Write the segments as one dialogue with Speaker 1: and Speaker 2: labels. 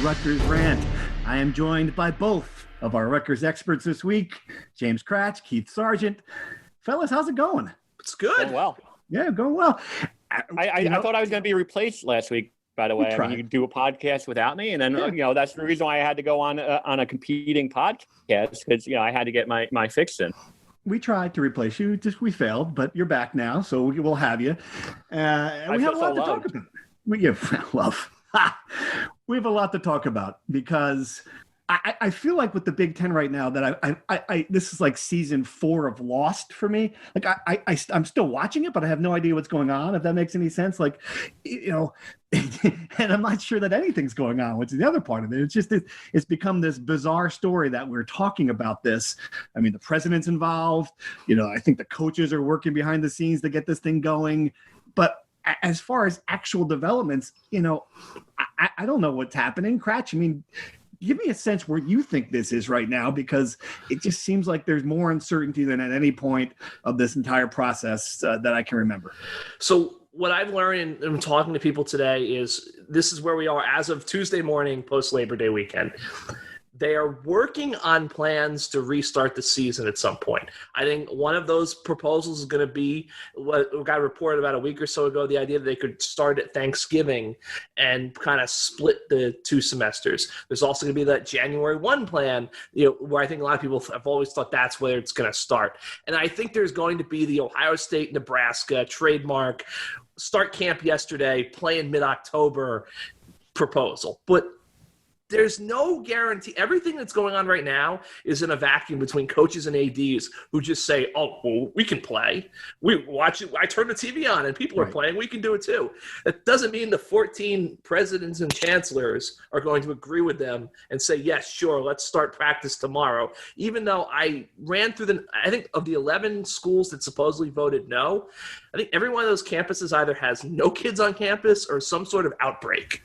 Speaker 1: Rutgers Rant. I am joined by both of our Rutgers experts this week, James Kratch, Keith Sargent. Fellas, how's it going?
Speaker 2: It's good.
Speaker 3: Going well.
Speaker 1: Yeah, going well.
Speaker 3: I thought I was going to be replaced last week, by the way. I mean, you could do a podcast without me, and then, that's the reason why I had to go on a competing podcast, because, I had to get my fix in.
Speaker 1: We tried to replace you, we failed, but you're back now, so we will have you. And we have a lot to talk about. We have love. We have a lot to talk about because I feel like with the Big Ten right now that I this is like season 4 of Lost for me. Like I'm still watching it, but I have no idea what's going on, if that makes any sense. Like, and I'm not sure that anything's going on, which is the other part of it. It's just, it's become this bizarre story that we're talking about this. I mean, the president's involved, I think the coaches are working behind the scenes to get this thing going, but as far as actual developments, I don't know what's happening. Kratch, I mean, give me a sense where you think this is right now, because it just seems like there's more uncertainty than at any point of this entire process that I can remember.
Speaker 2: So what I've learned in talking to people today is this is where we are as of Tuesday morning, post-Labor Day weekend. They are working on plans to restart the season at some point. I think one of those proposals is going to be what got reported about a week or so ago, the idea that they could start at Thanksgiving and kind of split the 2 semesters. There's also going to be that January 1 plan, where I think a lot of people have always thought that's where it's going to start. And I think there's going to be the Ohio State, Nebraska trademark, start camp yesterday, play in mid-October proposal. But there's no guarantee. Everything that's going on right now is in a vacuum between coaches and ADs who just say, oh, well, we can play. We watch it. I turn the TV on and people are playing. We can do it too. That doesn't mean the 14 presidents and chancellors are going to agree with them and say, yes, sure, let's start practice tomorrow. Even though I ran through I think of the 11 schools that supposedly voted no, I think every one of those campuses either has no kids on campus or some sort of outbreak.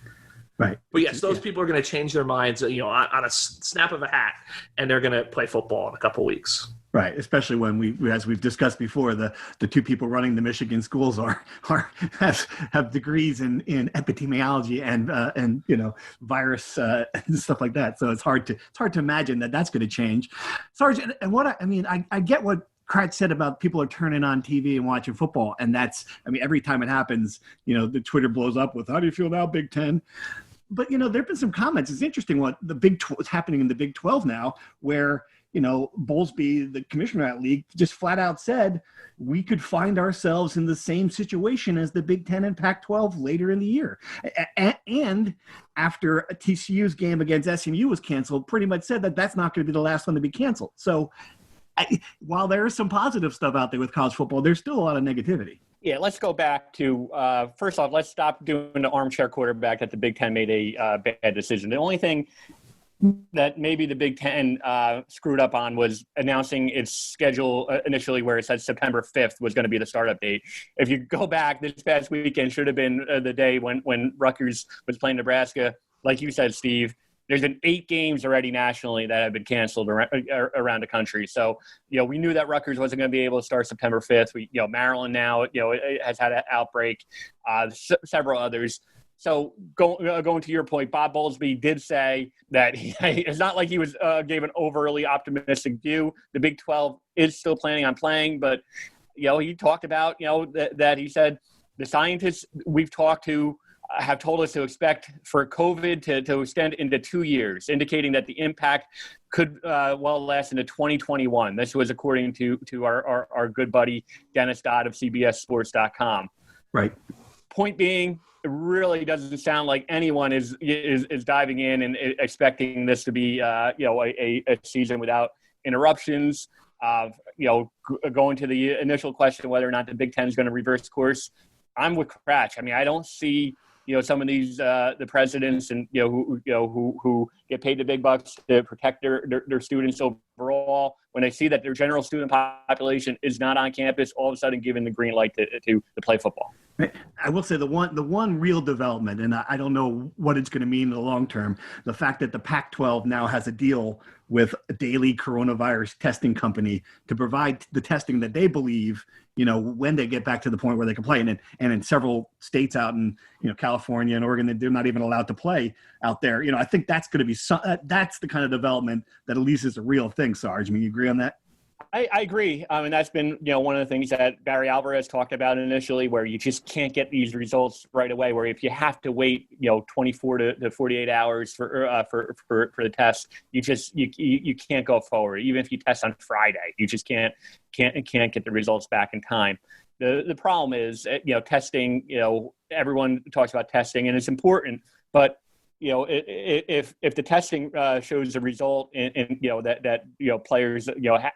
Speaker 1: Right.
Speaker 2: But yes, those people are going to change their minds, on a snap of a hat, and they're going to play football in a couple of weeks. Right.
Speaker 1: Especially when as we've discussed before, the 2 people running the Michigan schools have degrees in epidemiology and virus and stuff like that. So it's hard to imagine that that's going to change. Sargent, and I get what Kratch said about people are turning on TV and watching football, and every time it happens, the Twitter blows up with, how do you feel now, Big Ten? But, there've been some comments. It's interesting what's happening in the Big 12 now, where, Bowlesby, the commissioner of that league, just flat out said, we could find ourselves in the same situation as the Big 10 and Pac-12 later in the year. And after TCU's game against SMU was canceled, pretty much said that that's not going to be the last one to be canceled. So while there is some positive stuff out there with college football, there's still a lot of negativity.
Speaker 3: Yeah, let's go back to, first off, let's stop doing the armchair quarterback that the Big Ten made a bad decision. The only thing that maybe the Big Ten screwed up on was announcing its schedule initially, where it said September 5th was going to be the startup date. If you go back, this past weekend should have been the day when Rutgers was playing Nebraska. Like you said, Steve, there's been 8 games already nationally that have been canceled around the country. So, we knew that Rutgers wasn't going to be able to start September 5th. Maryland now, it has had an outbreak, several others. So going to your point, Bob Bowlesby did say that it's not like he was gave an overly optimistic view. The Big 12 is still planning on playing, but, he talked about, that he said the scientists we've talked to have told us to expect for COVID to extend into 2 years, indicating that the impact could last into 2021. This was according to our good buddy Dennis Dodd of CBSSports.com.
Speaker 1: Right.
Speaker 3: Point being, it really doesn't sound like anyone is diving in and expecting this to be a season without interruptions. Going to the initial question whether or not the Big Ten is going to reverse course, I'm with Kratch. I don't see some of these the presidents and who get paid the big bucks to protect their students overall, when they see that their general student population is not on campus, all of a sudden giving the green light to play football.
Speaker 1: I will say the one real development, and I don't know what it's going to mean in the long term, the fact that the Pac-12 now has a deal with a daily coronavirus testing company to provide the testing that they believe, when they get back to the point where they can play. And in several states out in, California and Oregon, they're not even allowed to play out there. I think that's going to be, that's the kind of development that at least is a real thing, Sarge. I mean, you agree on that?
Speaker 3: I agree. And that's been, one of the things that Barry Alvarez talked about initially, where you just can't get these results right away, where if you have to wait, 24 to 48 hours for the test, you can't go forward. Even if you test on Friday, you just can't get the results back in time. The problem is, testing, everyone talks about testing and it's important, but if the testing shows a result in that players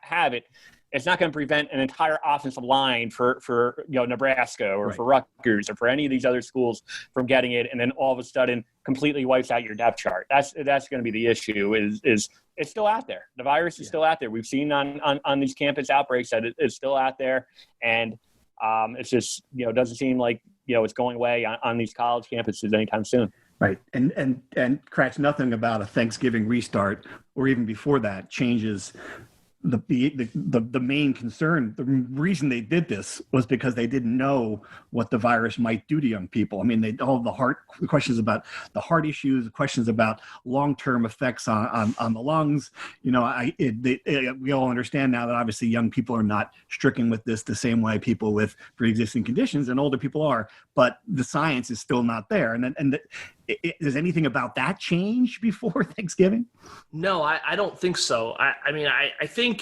Speaker 3: have it, it's not going to prevent an entire offensive line for Nebraska or for Rutgers or for any of these other schools from getting it, and then all of a sudden completely wipes out your depth chart. That's going to be the issue. Is it's still out there. The virus is still out there. We've seen on these campus outbreaks that it's still out there, and it's just doesn't seem like it's going away on these college campuses anytime soon.
Speaker 1: Right. And Kratch, nothing about a Thanksgiving restart or even before that changes the main concern. The reason they did this was because they didn't know what the virus might do to young people. I mean, all the questions about the heart issues, the questions about long-term effects on the lungs. We all understand now that obviously young people are not stricken with this the same way people with pre-existing conditions and older people are, but the science is still not there. Does anything about that change before Thanksgiving?
Speaker 2: No, I don't think so. I think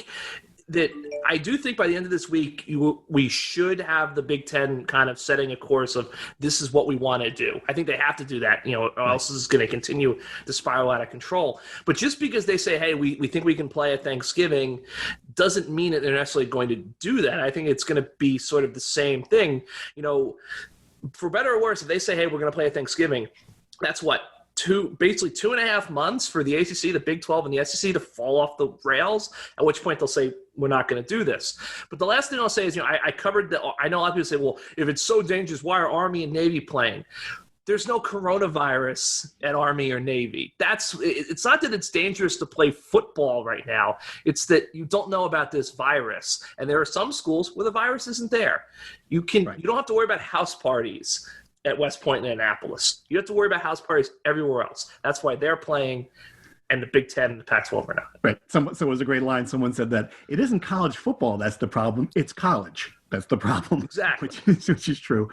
Speaker 2: that I do think by the end of this week, we should have the Big Ten kind of setting a course of this is what we want to do. I think they have to do that, or else this is going to continue to spiral out of control. But just because they say, hey, we think we can play at Thanksgiving doesn't mean that they're necessarily going to do that. I think it's going to be sort of the same thing. For better or worse, if they say, hey, we're going to play at Thanksgiving, that's basically 2.5 months for the ACC, the Big 12, and the SEC to fall off the rails, at which point they'll say, we're not going to do this. But the last thing I'll say is, I covered I know a lot of people say, well, if it's so dangerous, why are Army and Navy playing? There's no coronavirus at Army or Navy. It's not that it's dangerous to play football right now. It's that you don't know about this virus. And there are some schools where the virus isn't there. You don't have to worry about house parties at West Point and Annapolis. You have to worry about house parties everywhere else. That's why they're playing, and the Big Ten and the Pac-12 are not.
Speaker 1: Right. So it was a great line. Someone said that it isn't college football that's the problem. It's college that's the problem.
Speaker 2: Exactly.
Speaker 1: Which is true.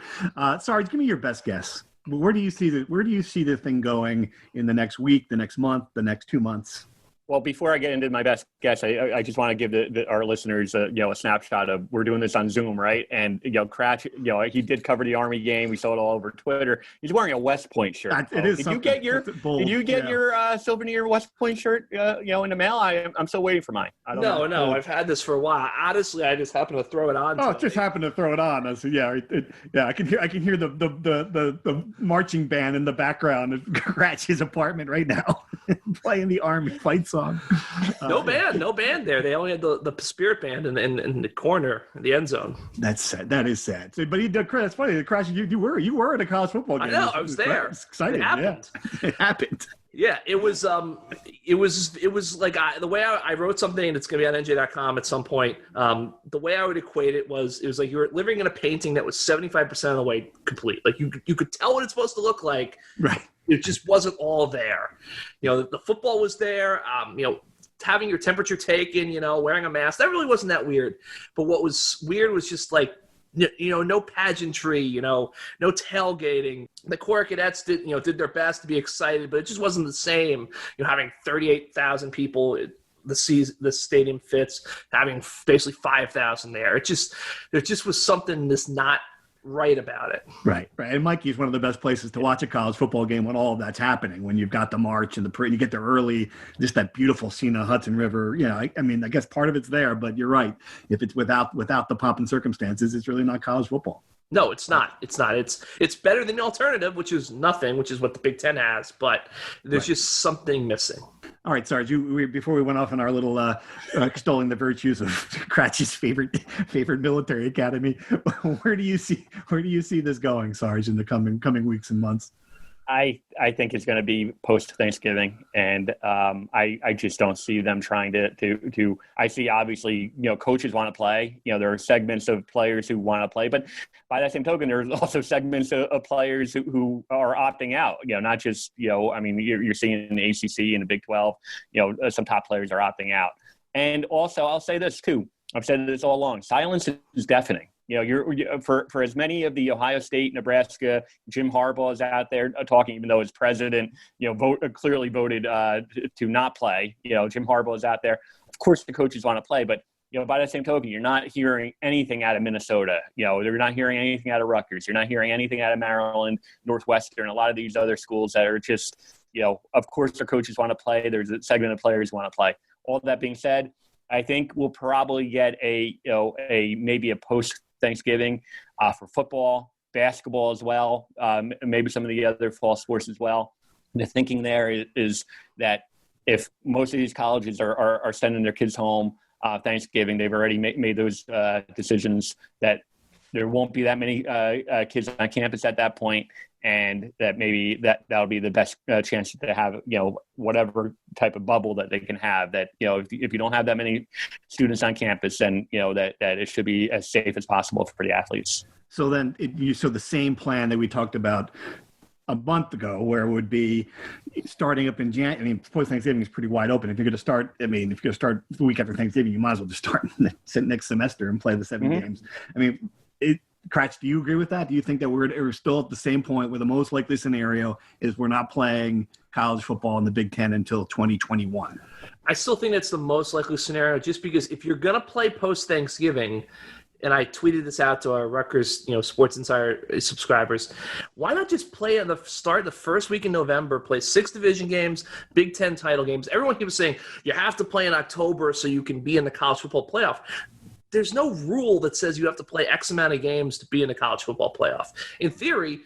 Speaker 1: Sarge, give me your best guess. Where do you see the thing going in the next week, the next month, the next 2 months?
Speaker 3: Well, before I get into my best guess, I just want to give our listeners a snapshot of, we're doing this on Zoom, right? And Kratch, he did cover the Army game. We saw it all over Twitter. He's wearing a West Point shirt. Did you get your souvenir West Point shirt in the mail? I'm still waiting for mine.
Speaker 2: No, I've had this for a while. Honestly, I just happened to throw it on.
Speaker 1: Just happened to throw it on. I said, I can hear the marching band in the background of Kratch's apartment right now, playing the Army fight song.
Speaker 2: No band there. They only had the spirit band in the corner, in the end zone.
Speaker 1: That's sad. That is sad. But he did. That's funny. The Kratch, you were at a college football game.
Speaker 2: I know. I was there.
Speaker 1: It's exciting.
Speaker 2: It happened.
Speaker 1: Yeah. It happened.
Speaker 2: Yeah, it was like the way I wrote something, and it's going to be on NJ.com at some point. The way I would equate it was like you were living in a painting that was 75% of the way complete. Like you could tell what it's supposed to look like.
Speaker 1: Right.
Speaker 2: It just wasn't all there. The football was there. Having your temperature taken, wearing a mask, that really wasn't that weird. But what was weird was just like, no pageantry, no tailgating. The Corps Cadets did their best to be excited, but it just wasn't the same. Having 38,000 people, the stadium fits, having basically 5,000 there. There just was something that's not right about it.
Speaker 1: Right. And Mikey's one of the best places to watch a college football game when all of that's happening, when you've got the march and you get there early, just that beautiful scene of Hudson River. I guess part of it's there, but you're right. If it's without the pomp and circumstances, it's really not college football.
Speaker 2: No, it's not. It's not. It's better than the alternative, which is nothing, which is what the Big Ten has. But there's just something missing.
Speaker 1: All right, Sarge. Before we went off on our little extolling the virtues of Cratchit's favorite military academy, where do you see this going, Sarge, in the coming weeks and months?
Speaker 3: I think it's going to be post Thanksgiving, and I just don't see them trying to. I see obviously coaches want to play. There are segments of players who want to play, but by that same token, there's also segments of players who are opting out. Not just I mean you're seeing in the ACC and the Big 12. Some top players are opting out, and also I'll say this too. I've said this all along. Silence is deafening. For as many of the Ohio State, Nebraska, Jim Harbaugh is out there talking, even though his president, clearly voted to not play. Jim Harbaugh is out there. Of course, the coaches want to play, but by the same token, you're not hearing anything out of Minnesota. You're not hearing anything out of Rutgers. You're not hearing anything out of Maryland, Northwestern, a lot of these other schools that are just, of course, their coaches want to play. There's a segment of players who want to play. All that being said, I think we'll probably get maybe a post Thanksgiving for football, basketball as well, maybe some of the other fall sports as well. The thinking there is that if most of these colleges are sending their kids home Thanksgiving, they've already made those decisions that there won't be that many kids on campus at that point, and that maybe that'll be the best chance to have whatever type of bubble that they can have. That if you don't have that many students on campus, then that it should be as safe as possible for the athletes.
Speaker 1: So then the same plan that we talked about a month ago, where it would be starting up in January. I mean, post Thanksgiving is pretty wide open. If you're going to start, if you're going to start the week after Thanksgiving, you might as well just start next semester and play the 7 games. I mean, Cratch, do you agree with that? Do you think that we're still at the same point where the most likely scenario is we're not playing college football in the Big Ten until 2021?
Speaker 2: I still think that's the most likely scenario, just because if you're going to play post-Thanksgiving, and I tweeted this out to our Rutgers, Sports Insider subscribers, why not just play at the start the first week in November, play 6 division games, Big Ten title games? Everyone keeps saying you have to play in October so you can be in the college football playoff. There's no rule that says you have to play X amount of games to be in the college football playoff. In theory,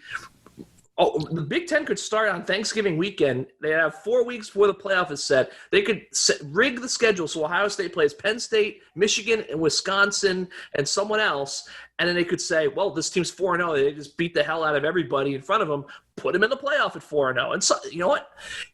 Speaker 2: the Big Ten could start on Thanksgiving weekend. They have 4 weeks before the playoff is set. They could rig the schedule so Ohio State plays Penn State, Michigan, and Wisconsin, and someone else. And then they could say, well, this team's 4-0. They just beat the hell out of everybody in front of them. Put them in the playoff at 4-0. And so, you know what?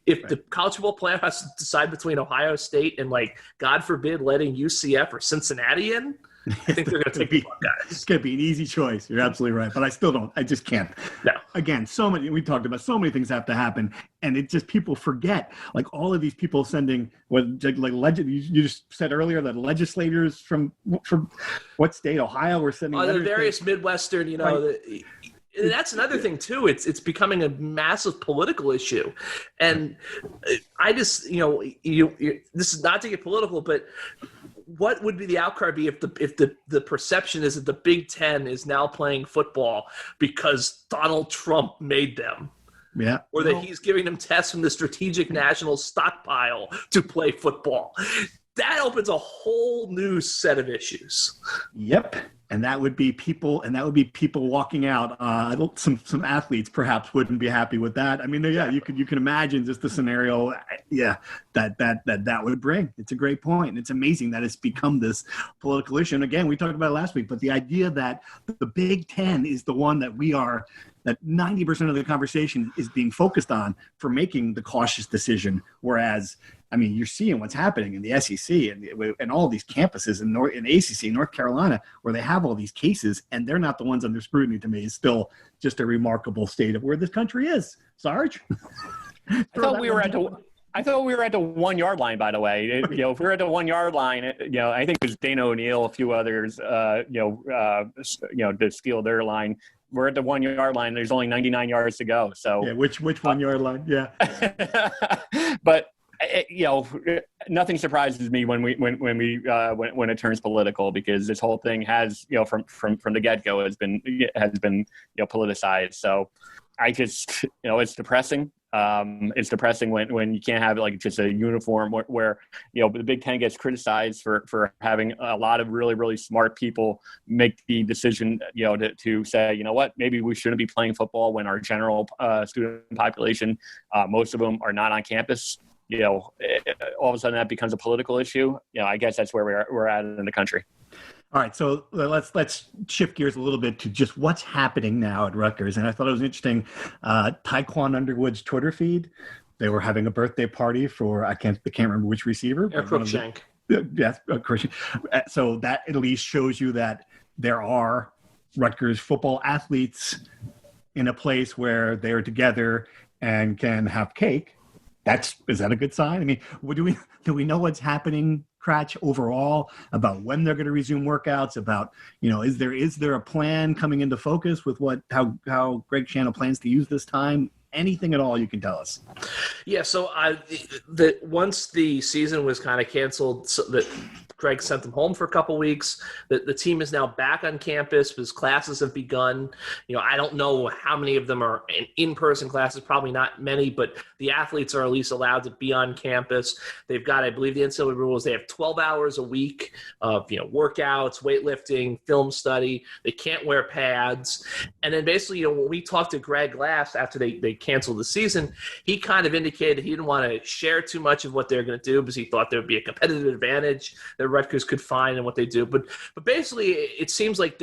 Speaker 2: If the college football playoff has to decide between Ohio State and, God forbid, letting UCF or Cincinnati in, I think they're going to take the Buckeyes.
Speaker 1: It's going to be an easy choice. You're absolutely right. But I just can't.
Speaker 2: No.
Speaker 1: Again, we talked about so many things have to happen. And it just, people forget, all of these people sending, you just said earlier that legislators from what state, Ohio, were sending
Speaker 2: the various Midwestern, right. And that's another thing too. It's becoming a massive political issue, and I just this is not to get political, but what would be the outcry be if the perception is that the Big Ten is now playing football because Donald Trump made them?
Speaker 1: Yeah.
Speaker 2: Or that he's giving them tests from the Strategic National Stockpile to play football. That opens a whole new set of issues.
Speaker 1: Yep. And that would be people walking out. Some athletes perhaps wouldn't be happy with that. I mean, yeah, you can imagine just the scenario. Yeah, that would bring. It's a great point. And it's amazing that it's become this political issue. And again, we talked about it last week, but the idea that the Big Ten is the one that that 90% of the conversation is being focused on for making the cautious decision. Whereas, I mean, you're seeing what's happening in the SEC and all these campuses in ACC, North Carolina, where they have all these cases, and they're not the ones under scrutiny. To me, is still just a remarkable state of where this country is. Sarge?
Speaker 3: I thought we were at the 1 yard line, by the way. If we were at the 1 yard line, I think it was Dana O'Neill, a few others, to steal their line. We're at the 1 yard line. There's only 99 yards to go. So
Speaker 1: yeah, which 1 yard line? Yeah.
Speaker 3: But nothing surprises me when it turns political, because this whole thing has, from the get go has been politicized. So I just, it's depressing. It's depressing when you can't have like just a uniform where the Big Ten gets criticized for having a lot of really, really smart people make the decision, to say, you know what, maybe we shouldn't be playing football when our general student population, most of them are not on campus. All of a sudden that becomes a political issue. I guess that's where we're at in the country.
Speaker 1: All right, so let's shift gears a little bit to just what's happening now at Rutgers. And I thought it was interesting. Tyquan Underwood's Twitter feed, they were having a birthday party for I can't remember which receiver.
Speaker 2: Crookshank.
Speaker 1: Yes, Crookshank. So that at least shows you that there are Rutgers football athletes in a place where they are together and can have cake. Is that a good sign? I mean, do we know what's happening, Cratch, overall about when they're going to resume workouts? About is there a plan coming into focus with how Greg Schiano plans to use this time? Anything at all you can tell us?
Speaker 2: Yeah. So once the season was kind of canceled, so that Greg sent them home for a couple weeks. The team is now back on campus because classes have begun. I don't know how many of them are in-person classes, probably not many, but the athletes are at least allowed to be on campus. They've got, I believe the NCAA rules, they have 12 hours a week of, workouts, weightlifting, film study. They can't wear pads. And then basically, when we talked to Greg last after they canceled the season, he kind of indicated he didn't want to share too much of what they're going to do because he thought there would be a competitive advantage that Rutgers could find in what they do. But basically, it seems like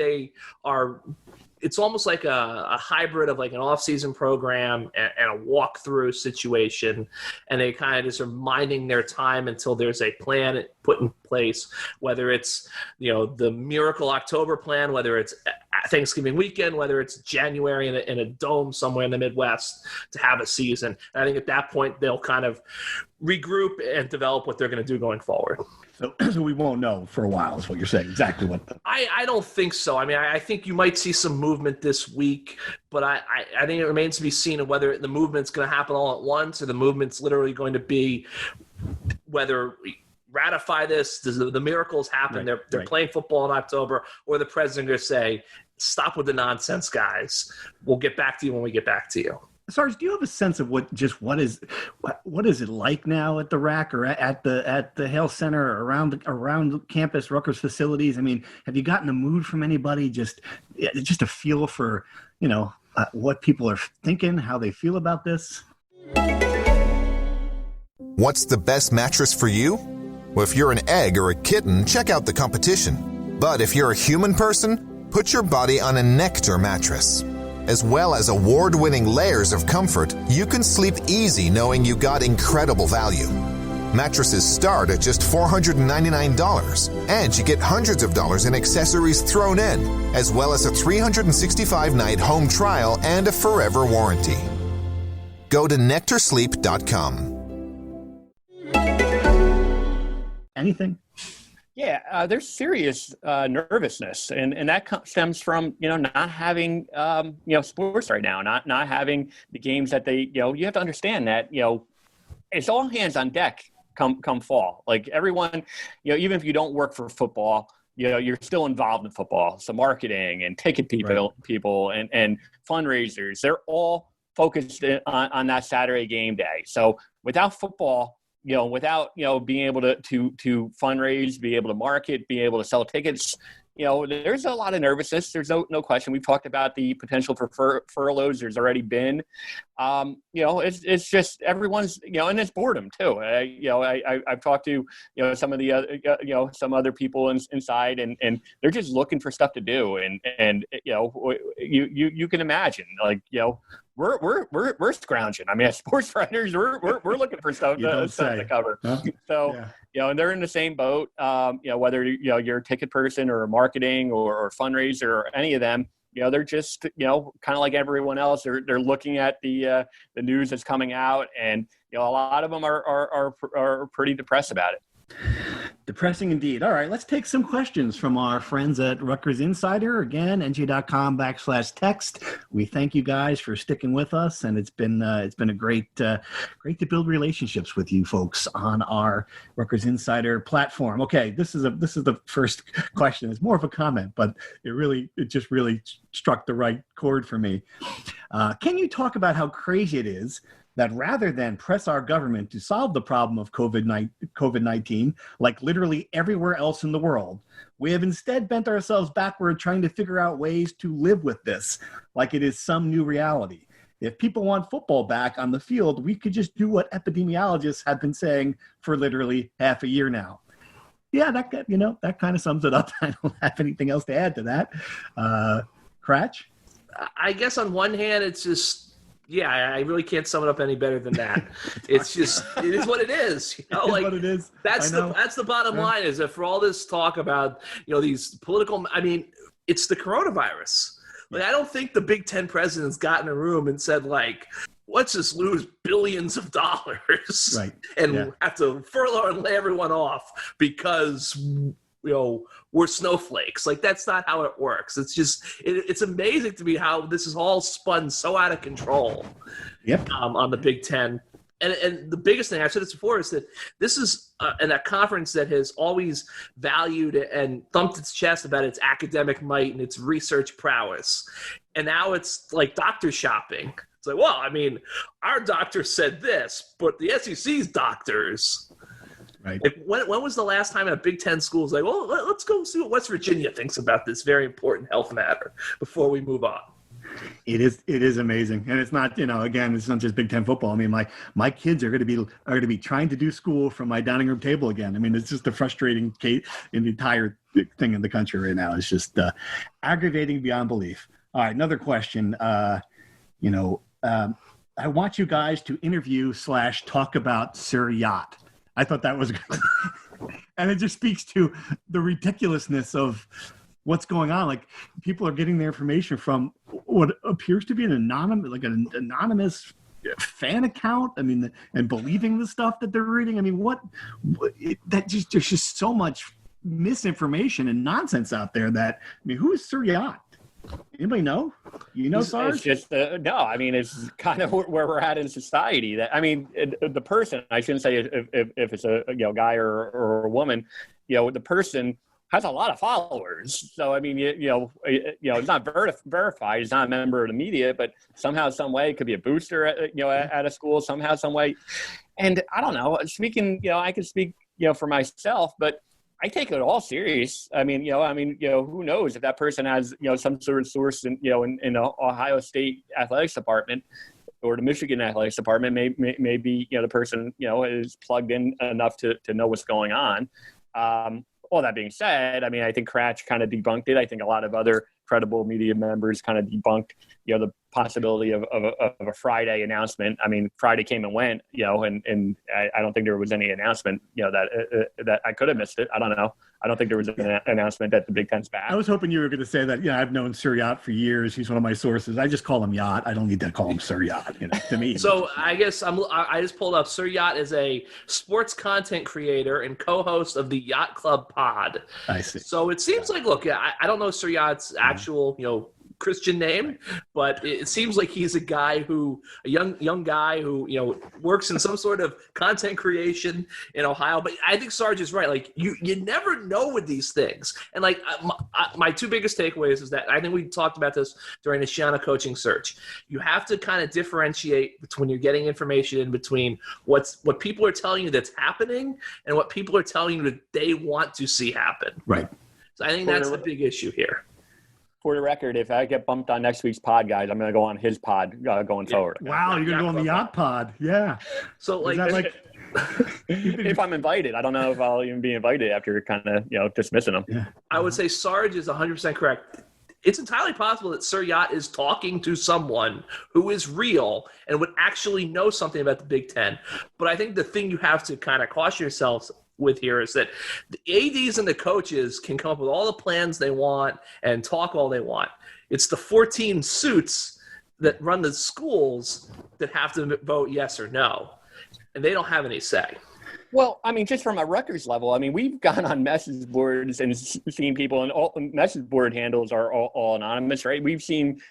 Speaker 2: it's almost like a hybrid of like an off-season program and a walkthrough situation. And they kind of just are minding their time until there's a plan put in place, whether it's, the Miracle October plan, whether it's Thanksgiving weekend, whether it's January in a dome somewhere in the Midwest to have a season. And I think at that point, they'll kind of regroup and develop what they're going to do going forward.
Speaker 1: So we won't know for a while is what you're saying, exactly what.
Speaker 2: I don't think so. I mean, I think you might see some movement this week, but I think it remains to be seen of whether the movement's going to happen all at once or the movement's literally going to be whether we ratify this, does the miracles happen, they're playing football in October, or the president going to say, stop with the nonsense, guys. We'll get back to you when we get back to you.
Speaker 1: Sarge, do you have a sense of what is it like now at the RAC or at the Hale Center or around campus Rutgers facilities? I mean, have you gotten a mood from anybody? Just a feel for what people are thinking, how they feel about this.
Speaker 4: What's the best mattress for you? Well, if you're an egg or a kitten, check out the competition. But if you're a human person, put your body on a Nectar mattress. As well as award-winning layers of comfort, you can sleep easy knowing you got incredible value. Mattresses start at just $499, and you get hundreds of dollars in accessories thrown in, as well as a 365-night home trial and a forever warranty. Go to nectarsleep.com.
Speaker 1: Anything?
Speaker 3: Yeah, there's serious nervousness, and that stems from not having sports right now, not having the games that they you have to understand that it's all hands on deck come fall. Like everyone, even if you don't work for football, you're still involved in football. So marketing and ticket people and fundraisers, they're all focused on that Saturday game day. So without football, without, being able to fundraise, be able to market, be able to sell tickets, there's a lot of nervousness. There's no question. We've talked about the potential for furloughs. There's already been, it's just everyone's, and it's boredom too. I've talked to, some of the other, some other people inside and they're just looking for stuff to do. And you can imagine we're scrounging. I mean, as sports writers, we're looking for stuff to cover. Huh? So, and they're in the same boat. Whether you're a ticket person or marketing or fundraiser or any of them, they're just kind of like everyone else. They're looking at the news that's coming out, and a lot of them are pretty depressed about it.
Speaker 1: Depressing indeed. All right, let's take some questions from our friends at Rutgers Insider. Again, NJ.com/text. We thank you guys for sticking with us, and it's been a great to build relationships with you folks on our Rutgers Insider platform. Okay, this is the first question. It's more of a comment, but it just really struck the right chord for me. Can you talk about how crazy it is that rather than press our government to solve the problem of COVID-19, like literally everywhere else in the world, we have instead bent ourselves backward trying to figure out ways to live with this like it is some new reality. If people want football back on the field, we could just do what epidemiologists have been saying for literally half a year now. Yeah, that kind of sums it up. I don't have anything else to add to that. Cratch?
Speaker 2: I guess on one hand, it's just, yeah, I really can't sum it up any better than that. It's just, it is what it is. You know,
Speaker 1: like, what it is.
Speaker 2: That's the bottom line, is that for all this talk about, these political, it's the coronavirus. Like, I don't think the Big Ten presidents got in a room and said, like, let's just lose billions of dollars and have to furlough and lay everyone off because, we're snowflakes. Like, that's not how it works. It's just, it's amazing to me how this is all spun so out of control on the Big Ten. And the biggest thing, I've said this before, is that this is a conference that has always valued and thumped its chest about its academic might and its research prowess. And now it's like doctor shopping. It's like, well, our doctor said this, but the SEC's doctors.
Speaker 1: Right.
Speaker 2: Like, when was the last time a Big Ten school was like, well, let's go see what West Virginia thinks about this very important health matter before we move on?
Speaker 1: It is amazing, and it's not, again, it's not just Big Ten football. My kids are going to be trying to do school from my dining room table again. It's just a frustrating case in the entire thing in the country right now. It's just aggravating beyond belief. All right, another question. I want you guys to interview / talk about Sir Yacht. I thought that was good. And it just speaks to the ridiculousness of what's going on. Like, people are getting their information from what appears to be an anonymous fan account. And believing the stuff that they're reading. There's just so much misinformation and nonsense out there that, who is Sir Yacht? Anybody know? Sarge?
Speaker 3: It's just no. It's kind of where we're at in society. That the person. I shouldn't say if it's a guy or a woman. The person has a lot of followers. So it's not verified. He's not a member of the media, but somehow, some way, it could be a booster at a school. Somehow, some way. And I don't know. Speaking, I can speak for myself, but I take it all serious. Who knows if that person has, some sort of source in the Ohio State athletics department or the Michigan athletics department, maybe the person, is plugged in enough to know what's going on. All that being said, I think Cratch kind of debunked it. I think a lot of other credible media members kind of debunked, the possibility of a Friday announcement. Friday came and went, and I don't think there was any announcement, that I could have missed it. I don't know. I don't think there was an announcement that the Big Ten's back.
Speaker 1: I was hoping you were going to say that. I've known Sir Yacht for years. He's one of my sources. I just call him Yacht. I don't need to call him Sir Yacht. To me.
Speaker 2: So I guess I just pulled up. Sir Yacht is a sports content creator and co-host of the Yacht Club pod.
Speaker 1: I see.
Speaker 2: So it seems like, look, I don't know Sir Yacht's actual, Christian name, but it seems like he's a guy a young guy who works in some sort of content creation in Ohio. But I think Sarge is right. Like, you never know with these things. And like my two biggest takeaways is that I think we talked about this during the Shiana coaching search. You have to kind of differentiate between you're getting information in between what people are telling you that's happening and what people are telling you that they want to see happen.
Speaker 1: Right.
Speaker 2: So I think that's the big issue here.
Speaker 3: For the record, if I get bumped on next week's pod, guys, I'm going to go on his pod going forward.
Speaker 1: Wow, you're going to go on the Yacht pod. Yeah.
Speaker 2: So
Speaker 3: if I'm invited, I don't know if I'll even be invited after kind of, dismissing them.
Speaker 1: Yeah.
Speaker 2: I would say Sarge is 100% correct. It's entirely possible that Sir Yacht is talking to someone who is real and would actually know something about the Big Ten. But I think the thing you have to kind of caution yourselves with here is that the ADs and the coaches can come up with all the plans they want and talk all they want. It's the 14 suits that run the schools that have to vote yes or no, and they don't have any say.
Speaker 3: Well, just from a Rutgers level, we've gone on message boards and seen people, and all message board handles are all anonymous, right? We've seen,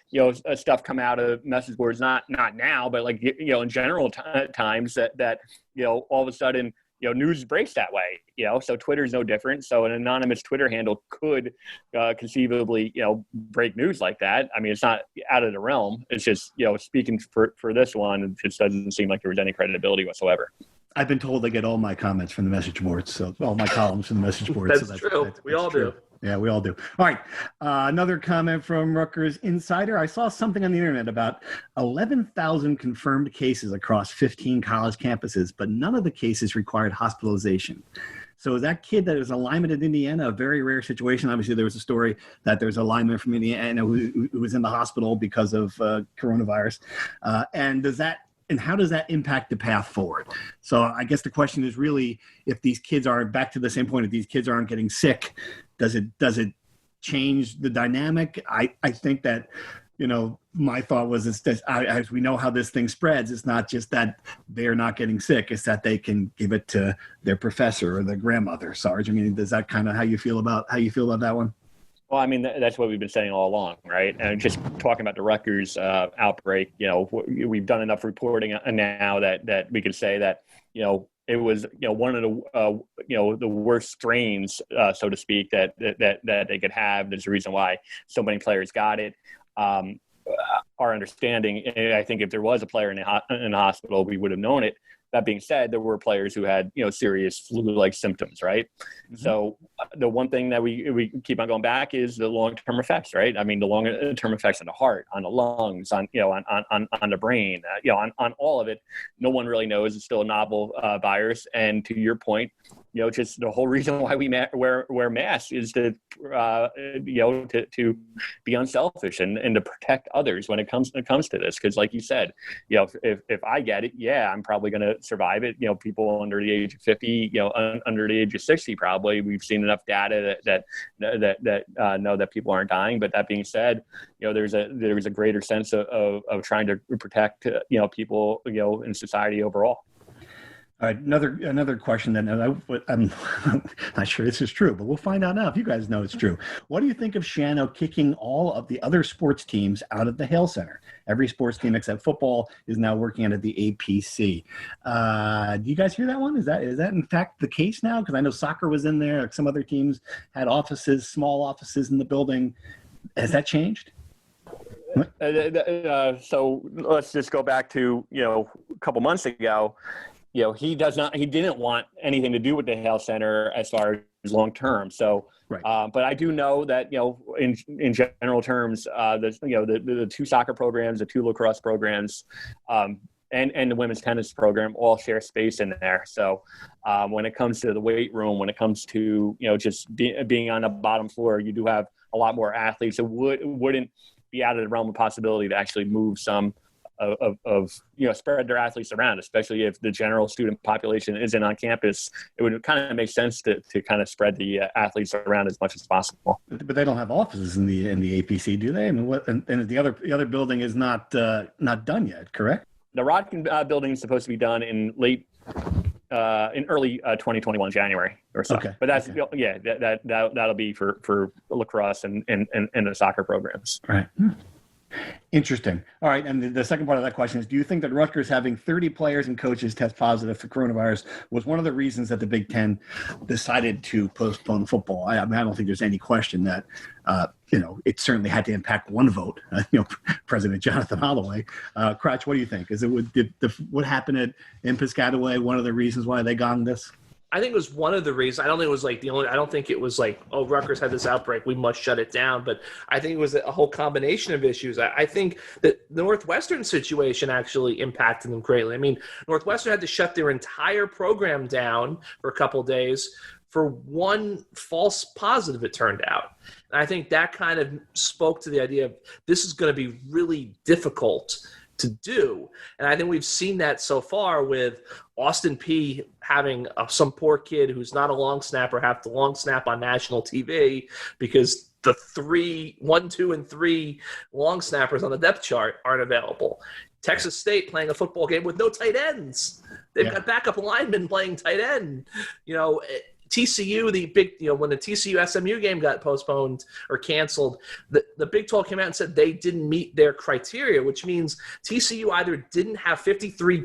Speaker 3: stuff come out of message boards, not now, but in general times that all of a sudden, news breaks that way, so Twitter is no different. So an anonymous Twitter handle could conceivably, break news like that. I mean, it's not out of the realm. It's just, speaking for this one, it just doesn't seem like there was any credibility whatsoever.
Speaker 1: I've been told I get all my comments from the message boards. So all my columns from the message boards.
Speaker 2: That's true. We all do.
Speaker 1: Yeah, we all do. All right. Another comment from Rutgers Insider. I saw something on the internet about 11,000 confirmed cases across 15 college campuses, but none of the cases required hospitalization. So is that kid that is a lineman in Indiana a very rare situation? Obviously, there was a story that there's a lineman from Indiana who was in the hospital because of coronavirus. And how does that impact the path forward? So I guess the question is really, if these kids are back to the same point, if these kids aren't getting sick, does it change the dynamic? I think that, my thought was, as we know how this thing spreads, it's not just that they're not getting sick, it's that they can give it to their professor or their grandmother. Sarge, I mean, is that kind of how you feel about that one?
Speaker 3: Well, I mean, that's what we've been saying all along, right? And just talking about the Rutgers outbreak, we've done enough reporting now that we can say that, it was, one of the worst strains, so to speak, that they could have. There's a reason why so many players got it. Our understanding, I think if there was a player in the hospital, we would have known it. That being said, there were players who had, serious flu-like symptoms, right? Mm-hmm. So the one thing that we keep on going back is the long-term effects, right? I mean, the long-term effects on the heart, on the lungs, on the brain, on all of it. No one really knows. It's still a novel virus. And to your point, just the whole reason why we wear masks is to be unselfish and to protect others when it comes to this. Because like you said, if I get it, I'm probably going to survive it. People under the age of 50, under the age of 60, probably. We've seen enough data that know that people aren't dying. But that being said, there's a greater sense of trying to protect people in society overall.
Speaker 1: All right, another question that I'm not sure this is true, but we'll find out now if you guys know it's true. What do you think of Shano kicking all of the other sports teams out of the Hale Center? Every sports team except football is now working out at the APC. Do you guys hear that one? Is that in fact the case now? Because I know soccer was in there. Like some other teams had small offices in the building. Has that changed?
Speaker 3: So let's just go back to a couple months ago. He didn't want anything to do with the Hale Center as far as long term. So, right. But I do know that in general terms, the two soccer programs, the two lacrosse programs, and the women's tennis program all share space in there. So when it comes to the weight room, when it comes to just being on the bottom floor, you do have a lot more athletes. It wouldn't be out of the realm of possibility to actually move some of spread their athletes around, especially if the general student population isn't on campus. It would kind of make sense to kind of spread the athletes around as much as possible.
Speaker 1: But they don't have offices in the APC, do they? I mean, and the other building is not done yet, correct?
Speaker 3: The Rod building is supposed to be done in early 2021 January or so. Okay. But that's that'll be for lacrosse and the soccer programs.
Speaker 1: Right. Interesting. All right. And the second part of that question is, do you think that Rutgers having 30 players and coaches test positive for coronavirus was one of the reasons that the Big Ten decided to postpone football? I don't think there's any question that, it certainly had to impact one vote, President Jonathan Holloway. Cratch, what do you think? What happened in Piscataway one of the reasons why they gone this?
Speaker 2: I think it was one of the reasons. I don't think it was I don't think it was Rutgers had this outbreak, we must shut it down. But I think it was a whole combination of issues. I think that the Northwestern situation actually impacted them greatly. I mean, Northwestern had to shut their entire program down for a couple of days for one false positive, it turned out. And I think that kind of spoke to the idea of this is going to be really difficult to do. And I think we've seen that so far with Austin Peay having some poor kid who's not a long snapper have to long snap on national TV because the 1, 2, and 3 long snappers on the depth chart aren't available. Texas State playing a football game with no tight ends. They've got backup linemen playing tight end. TCU, the big, when the TCU SMU game got postponed or canceled, the Big 12 came out and said they didn't meet their criteria, which means TCU either didn't have 53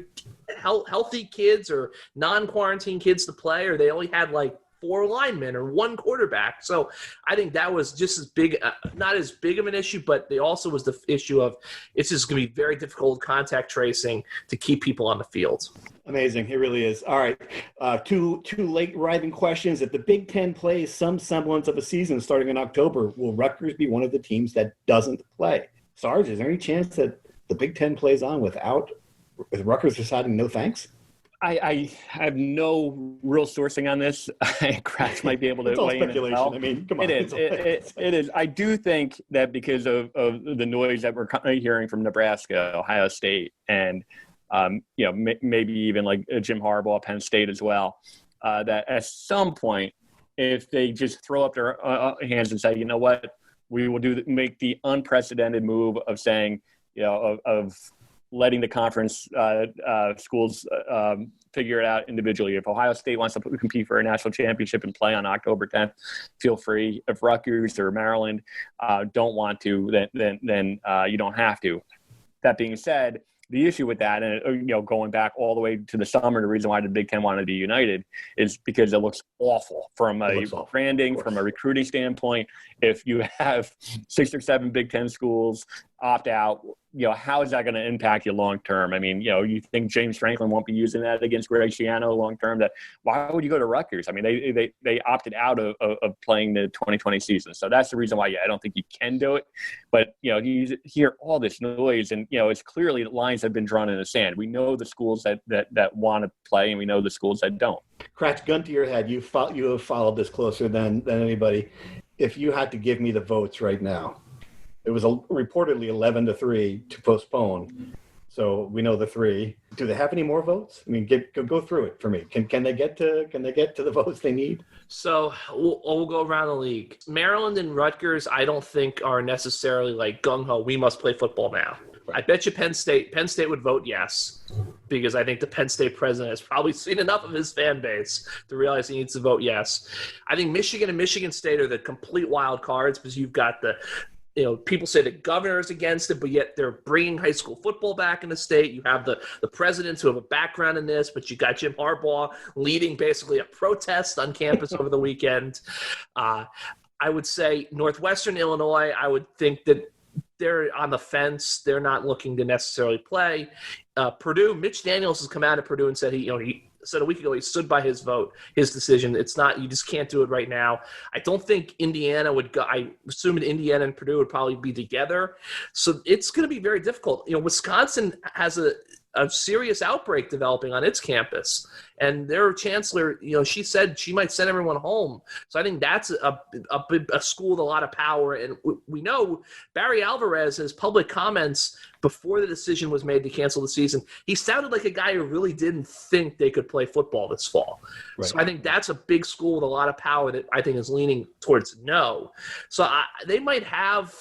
Speaker 2: healthy kids or non-quarantine kids to play, or they only had like 4 linemen or 1 quarterback. So I think that was just as big, not as big of an issue, but they also was the issue of it's just going to be very difficult contact tracing to keep people on the field.
Speaker 1: Amazing. It really is. All right. Two late arriving questions. If the Big Ten plays some semblance of a season starting in October, will Rutgers be one of the teams that doesn't play? Sarge, is there any chance that the Big Ten plays on with Rutgers deciding no thanks?
Speaker 3: I have no real sourcing on this. Kratz might be able to
Speaker 1: it's all
Speaker 3: weigh in as
Speaker 1: speculation.
Speaker 3: well.
Speaker 1: I mean, come on.
Speaker 3: It is. I do think that because of the noise that we're hearing from Nebraska, Ohio State, and maybe even like Jim Harbaugh, Penn State as well, that at some point, if they just throw up their hands and say, you know what, we will make the unprecedented move of saying, of letting the conference schools figure it out individually. If Ohio State wants to compete for a national championship and play on October 10th, feel free. If Rutgers or Maryland don't want to, then you don't have to. That being said, the issue with that, and going back all the way to the summer, the reason why the Big Ten wanted to be united is because it looks awful from a branding, from a recruiting standpoint. If you have 6 or 7 Big Ten schools opt out, how is that going to impact you long term? I mean, you think James Franklin won't be using that against Greg Schiano long term? That why would you go to Rutgers? I mean, they opted out of playing the 2020 season, so that's the reason why. I don't think you can do it. But you hear all this noise, and it's clearly lines have been drawn in the sand. We know the schools that want to play, and we know the schools that don't.
Speaker 1: Kratz, gun to your head. You have followed this closer than anybody. If you had to give me the votes right now. It was reportedly 11-3 to postpone. So we know the 3. Do they have any more votes? I mean, go through it for me. Can they get to the votes they need?
Speaker 2: So we'll go around the league. Maryland and Rutgers, I don't think are necessarily like gung-ho, we must play football now. Right. I bet you Penn State would vote yes, because I think the Penn State president has probably seen enough of his fan base to realize he needs to vote yes. I think Michigan and Michigan State are the complete wild cards, because you've got people say the governor is against it, but yet they're bringing high school football back in the state. You have the presidents who have a background in this, but you got Jim Harbaugh leading basically a protest on campus over the weekend. I would say Northwestern Illinois, I would think that they're on the fence. They're not looking to necessarily play. Purdue, Mitch Daniels has come out of Purdue and said he said a week ago he stood by his vote, his decision. It's not, you just can't do it right now. I don't think Indiana would go. I assume Indiana and Purdue would probably be together. So it's going to be very difficult. Wisconsin has a serious outbreak developing on its campus, and their chancellor, she said she might send everyone home. So I think that's a school with a lot of power. And we know Barry Alvarez's public comments before the decision was made to cancel the season, he sounded like a guy who really didn't think they could play football this fall. Right. So I think that's a big school with a lot of power that I think is leaning towards no. So they might have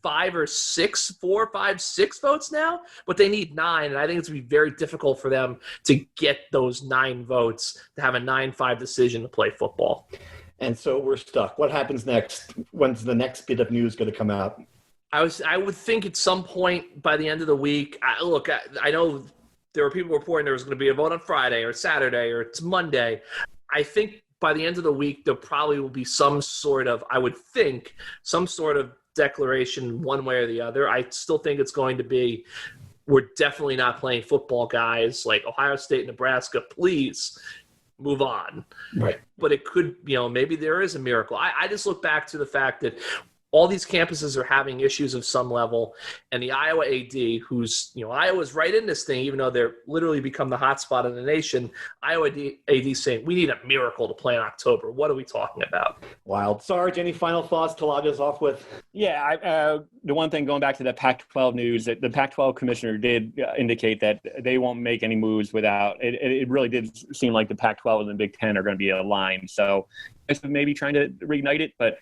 Speaker 2: 4, 5, 6 votes now, but they need 9, and I think it's going to be very difficult for them to get those 9 votes to have a 9-5 decision to play football.
Speaker 1: And so we're stuck. What happens next? When's the next bit of news going to come out?
Speaker 2: I would think at some point by the end of the week. I know there were people reporting there was going to be a vote on Friday or Saturday or it's Monday. I think by the end of the week there probably will be some sort of declaration one way or the other. I still think it's going to be, we're definitely not playing football, guys. Like Ohio State, Nebraska, please move on.
Speaker 1: Right.
Speaker 2: But it could, maybe there is a miracle. I just look back to the fact that all these campuses are having issues of some level, and the Iowa AD, who's, Iowa's right in this thing, even though they're literally become the hotspot of the nation. Iowa AD saying, we need a miracle to play in October. What are we talking about?
Speaker 1: Wild. Sarge, any final thoughts to log us off with?
Speaker 3: Yeah, the one thing going back to the Pac-12 news, that the Pac-12 commissioner did indicate that they won't make any moves without – it really did seem like the Pac-12 and the Big Ten are going to be aligned. So of maybe trying to reignite it. But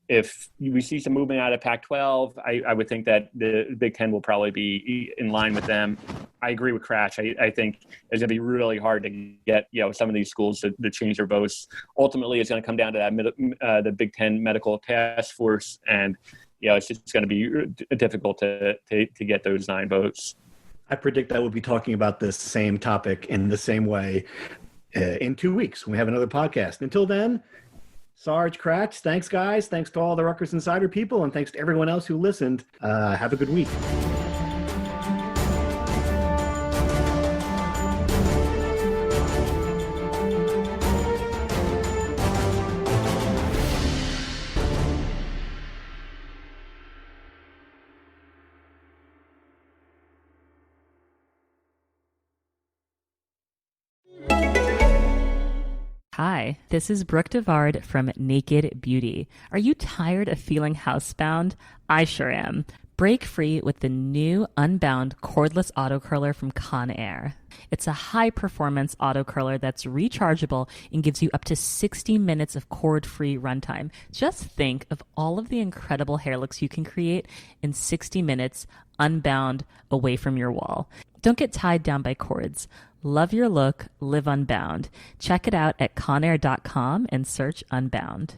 Speaker 3: if we see some movement out of Pac-12, I would think that the Big Ten will probably be in line with them. I agree with Crash. I think it's going to be really hard to get some of these schools to change their votes. Ultimately, it's going to come down to that the Big Ten medical task force, and it's just going to be difficult to get those 9 votes.
Speaker 1: I predict that we'll be talking about this same topic in the same way in 2 weeks when we have another podcast. Until then, Sarge, Cratch, thanks, guys. Thanks to all the Rutgers Insider people, and thanks to everyone else who listened. Have a good week.
Speaker 5: Hi, this is Brooke Devard from Naked Beauty. Are you tired of feeling housebound? I sure am. Break free with the new Unbound cordless auto curler from Conair. It's a high-performance auto curler that's rechargeable and gives you up to 60 minutes of cord-free runtime. Just think of all of the incredible hair looks you can create in 60 minutes unbound away from your wall. Don't get tied down by cords. Love your look, live unbound. Check it out at Conair.com and search Unbound.